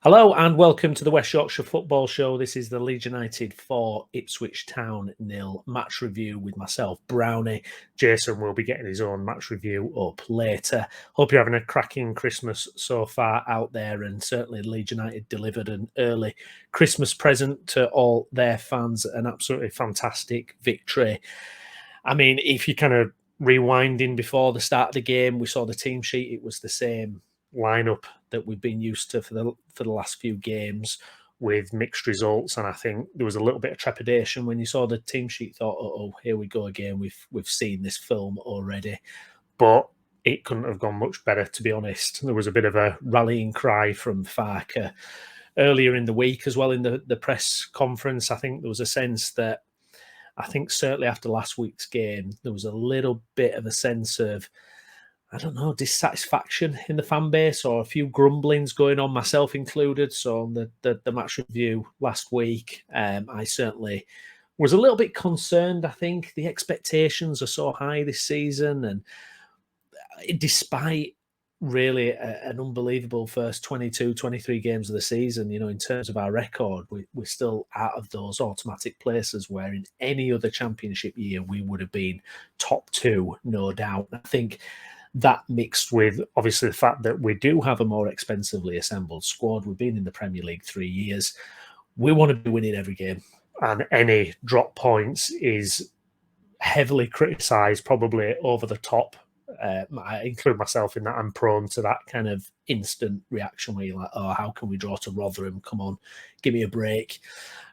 Hello and welcome to the West Yorkshire Football Show. This is the Leeds United 4, Ipswich Town 0 match review with myself, Brownie. Jason will be getting his own match review up later. Hope you're having a cracking Christmas so far out there, and certainly Leeds United delivered an early Christmas present to all their fans, an absolutely fantastic victory. I mean, if you kind of rewinding before the start of the game, we saw the team sheet, it was the same lineup that we've been used to for the last few games with mixed results, and I think there was a little bit of trepidation when you saw the team sheet. Thought, oh, here we go again. We've seen this film already, but it couldn't have gone much better, to be honest. There was a bit of a rallying cry from Farker earlier in the week as well in the press conference. I think there was a sense that, I think certainly after last week's game, there was a little bit of a sense of, I don't know, dissatisfaction in the fan base, or a few grumblings going on, myself included. So on the match review last week, I certainly was a little bit concerned. I think the expectations are so high this season, and despite really an unbelievable first 22, 23 games of the season, in terms of our record, we're still out of those automatic places where in any other championship year we would have been top two, no doubt. I think that mixed with, obviously, the fact that we do have a more expensively assembled squad. We've been in the Premier League 3 years. We want to be winning every game. And any drop points is heavily criticised, probably over the top. I include myself in that. I'm prone to that kind of instant reaction where you're like, oh, how can we draw to Rotherham? Come on, give me a break.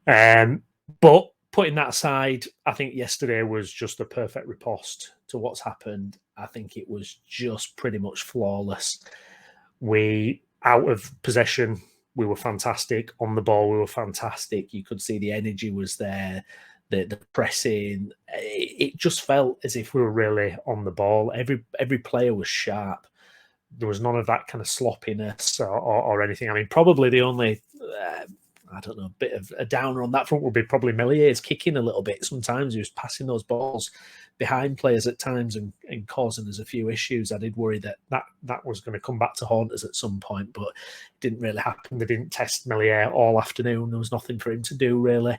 But putting that aside, I think yesterday was just a perfect riposte to what's happened. I think it was just pretty much flawless. We, out of possession, we were fantastic. On the ball, we were fantastic. You could see the energy was there, the pressing. It just felt as if we were really on the ball. Every player was sharp. There was none of that kind of sloppiness or anything. I mean, probably the only... I don't know, a bit of a downer on that front would be probably Mellier's kicking a little bit. Sometimes he was passing those balls behind players at times and causing us a few issues. I did worry that was going to come back to haunt us at some point, but it didn't really happen. They didn't test Mellier all afternoon. There was nothing for him to do, really.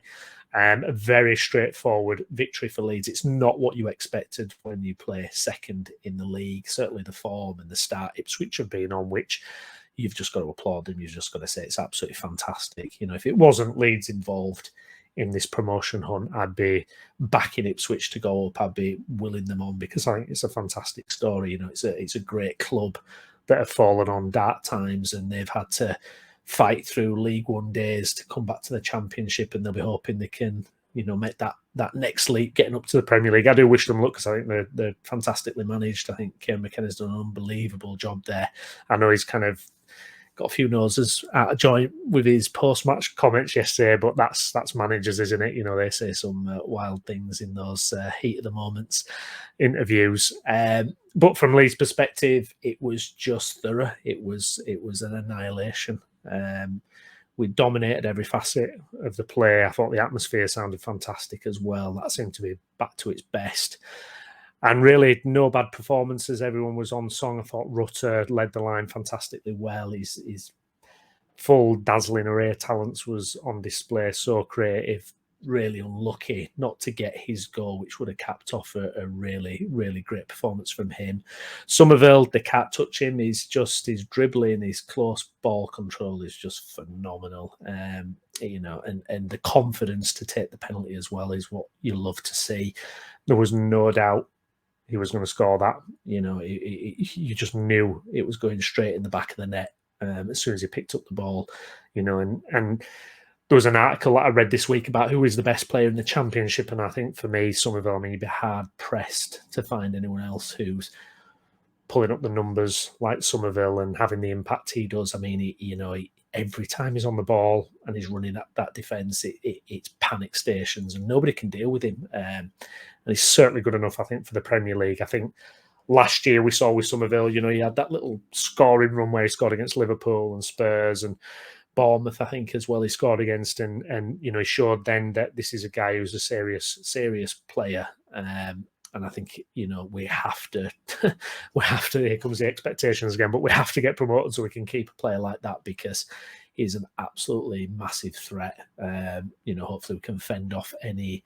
A very straightforward victory for Leeds. It's not what you expected when you play second in the league. Certainly the form and the start Ipswich have been on, which you've just got to applaud them. You've just got to say it's absolutely fantastic. If it wasn't Leeds involved in this promotion hunt, I'd be backing Ipswich to go up. I'd be willing them on, because I think it's a fantastic story. It's a great club that have fallen on dark times, and they've had to fight through League One days to come back to the Championship, and they'll be hoping they can, make that next leap, getting up to the Premier League. I do wish them luck, because I think they're fantastically managed. I think Kieran McKenna's done an unbelievable job there. I know he's kind of got a few noses out of joint with his post-match comments yesterday, but that's managers, isn't it? They say some wild things in those heat of the moments interviews. But from Lee's perspective, it was just thorough. It was an annihilation. We dominated every facet of the play. I thought the atmosphere sounded fantastic as well. That seemed to be back to its best. And really, no bad performances. Everyone was on song. I thought Rutter led the line fantastically well. His full dazzling array of talents was on display. So creative, really unlucky not to get his goal, which would have capped off a really, really great performance from him. Somerville, they can't touch him. His dribbling, his close ball control is just phenomenal. And the confidence to take the penalty as well is what you love to see. There was no doubt he was going to score that. You just knew it was going straight in the back of the net as soon as he picked up the ball. And there was an article that I read this week about who is the best player in the Championship, and I think for me, Somerville, you'd be hard pressed to find anyone else who's pulling up the numbers like Somerville and having the impact he does. Every time he's on the ball and he's running that defence, it's panic stations, and nobody can deal with him. And he's certainly good enough, I think, for the Premier League. I think last year we saw with Somerville, he had that little scoring run where he scored against Liverpool and Spurs and Bournemouth, I think, as well, he scored against, and he showed then that this is a guy who's a serious player. And I think, we have to, here comes the expectations again, but we have to get promoted so we can keep a player like that, because is an absolutely massive threat. Hopefully we can fend off any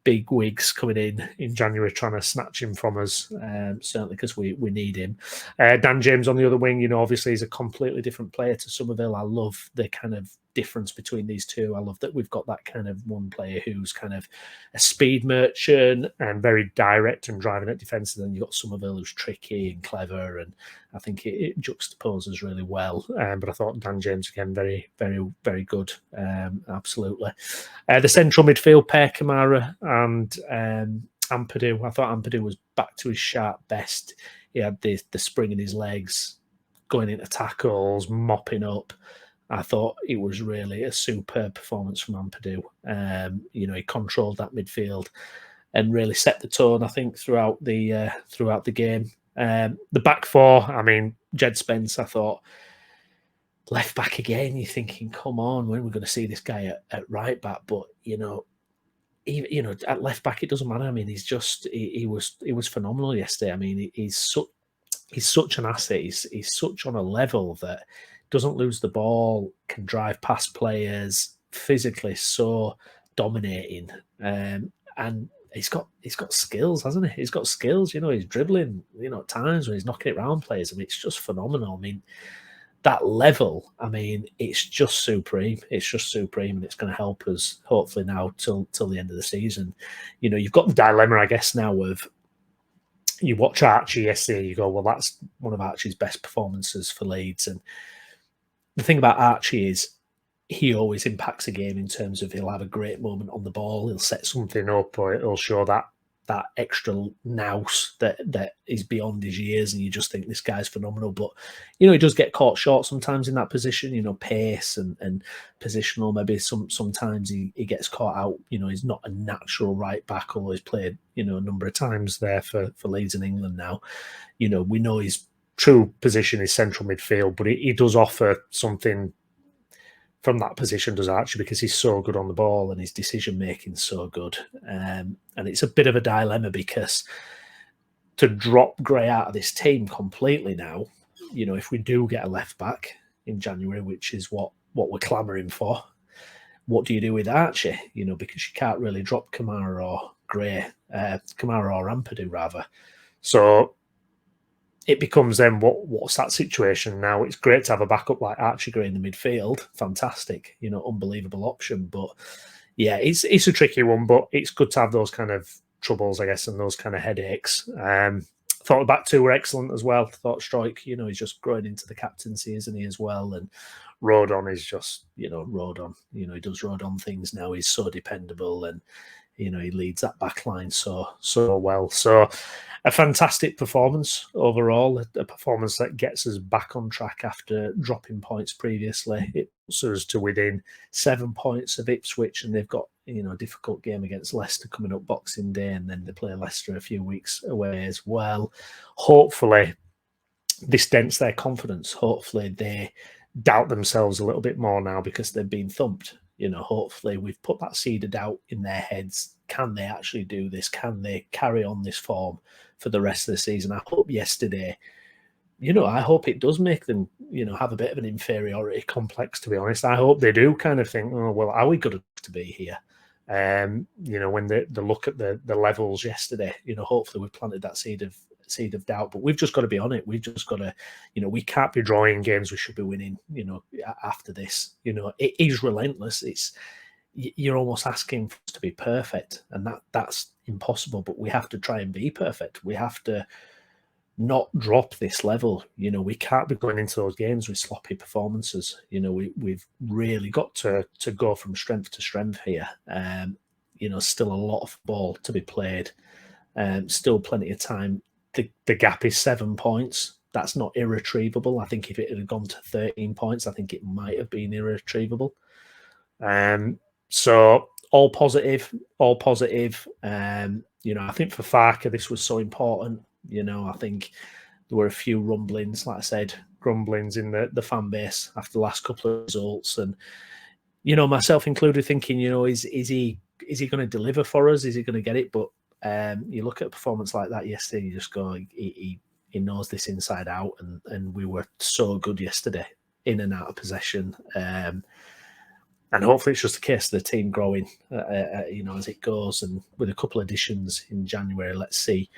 big wigs coming in January trying to snatch him from us, certainly because we need him. Dan James on the other wing, obviously he's a completely different player to Somerville. I love the kind of difference between these two. I love that we've got that kind of one player who's kind of a speed merchant and very direct and driving at defence, and then you've got Somerville who's tricky and clever, and I think it juxtaposes really well. But I thought Dan James again very, very, very good. Absolutely. The central midfield pair, Kamara and Ampadu. I thought Ampadu was back to his sharp best. He had the spring in his legs, going into tackles, mopping up. I thought it was really a superb performance from Ampadu. He controlled that midfield and really set the tone, I think, throughout the game. The back four, I mean, Jed Spence, I thought, left back again. You're thinking, come on, when are we going to see this guy at right back? But even at left back, it doesn't matter. I mean, he was phenomenal yesterday. I mean, he's such an asset. He's such on a level that doesn't lose the ball, can drive past players, physically so dominating, and he's got skills, hasn't he? He's got skills. He's dribbling. At times when he's knocking it around players, I mean, it's just phenomenal. I mean, that level, I mean, it's just supreme. It's just supreme, and it's going to help us hopefully now till the end of the season. You've got the dilemma, I guess, now of you watch Archie yesterday, you go, well, that's one of Archie's best performances for Leeds. And the thing about Archie is he always impacts a game in terms of he'll have a great moment on the ball, he'll set something up, or it'll show that extra nous that is beyond his years, and you just think this guy's phenomenal. But he does get caught short sometimes in that position, pace and positional. Maybe sometimes he gets caught out. He's not a natural right back, although he's played a number of times there for Leeds in England now. We know his true position is central midfield, but he does offer something from that position, does Archie, because he's so good on the ball and his decision making so good. And it's a bit of a dilemma because to drop Gray out of this team completely now, if we do get a left back in January, which is what we're clamouring for, what do you do with Archie? Because you can't really drop Kamara or Gray, Kamara or Ampadu rather. So it becomes then what's that situation now? It's great to have a backup like Archie Gray in the midfield. Fantastic, unbelievable option. But yeah, it's a tricky one, but it's good to have those kind of troubles, I guess, and those kind of headaches. Thought the back two were excellent as well. Thought Stroik, he's just growing into the captaincy, isn't he, as well? And Rodon is just, Rodon. He does Rodon things now. He's so dependable, and he leads that back line so well. So a fantastic performance overall, a performance that gets us back on track after dropping points previously. It puts us to within 7 points of Ipswich, and they've got a difficult game against Leicester coming up Boxing Day, and then they play Leicester a few weeks away as well. Hopefully this dents their confidence. Hopefully they doubt themselves a little bit more now because they've been thumped. Hopefully we've put that seed of doubt in their heads. Can they actually do this? Can they carry on this form for the rest of the season? I hope yesterday, I hope it does make them, have a bit of an inferiority complex, to be honest. I hope they do kind of think, oh, well, are we good enough to be here? When they look at the levels yesterday, hopefully we've planted that seed of doubt, but we've just got to be on it. We've just got to, we can't be drawing games we should be winning, after this. It is relentless. You're almost asking for us to be perfect, and that's impossible, but we have to try and be perfect. We have to not drop this level. We can't be going into those games with sloppy performances. We've really got to go from strength to strength here. Still a lot of ball to be played. Still plenty of time. The gap is 7 points. That's not irretrievable. I think if it had gone to 13 points, I think it might have been irretrievable. So all positive. I think for Farker, this was so important. I think there were a few rumblings, like I said, grumblings in the fan base after the last couple of results. And, myself included, thinking, is he going to deliver for us? Is he going to get it? But you look at a performance like that yesterday, you just go, he knows this inside out, and we were so good yesterday. in and out of possession. And hopefully it's just a case of the team growing, as it goes. And with a couple of additions in January, let's see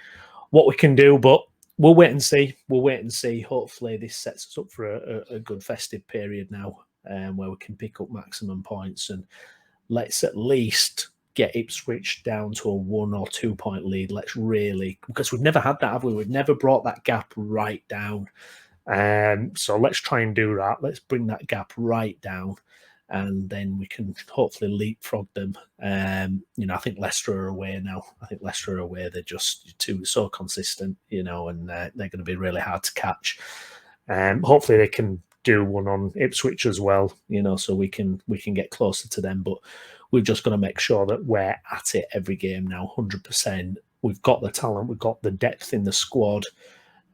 what we can do. But we'll wait and see. Hopefully this sets us up for a good festive period now, where we can pick up maximum points. And let's at least get Ipswich down to a 1 or 2 point lead. Let's really, because we've never had that, have we? We've never brought that gap right down. So let's try and do that. Let's bring that gap right down, and then we can hopefully leapfrog them. I think Leicester are away now. They're just so consistent, and they're going to be really hard to catch. Hopefully they can do one on Ipswich as well, so we can get closer to them. But we've just got to make sure that we're at it every game now, 100%. We've got the talent, we've got the depth in the squad.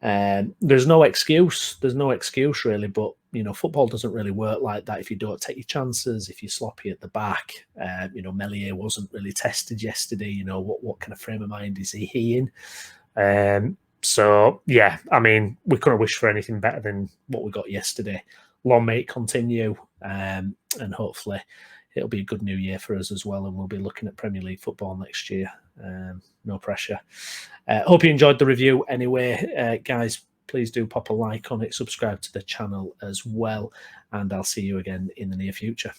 There's no excuse. Really. But football doesn't really work like that if you don't take your chances. If you're sloppy at the back, Meslier wasn't really tested yesterday. What kind of frame of mind is he in? So yeah, I mean, we couldn't wish for anything better than what we got yesterday. Long may it continue, and hopefully it'll be a good new year for us as well, and we'll be looking at Premier League football next year. No pressure. Hope you enjoyed the review anyway. Guys, please do pop a like on it, subscribe to the channel as well, and I'll see you again in the near future.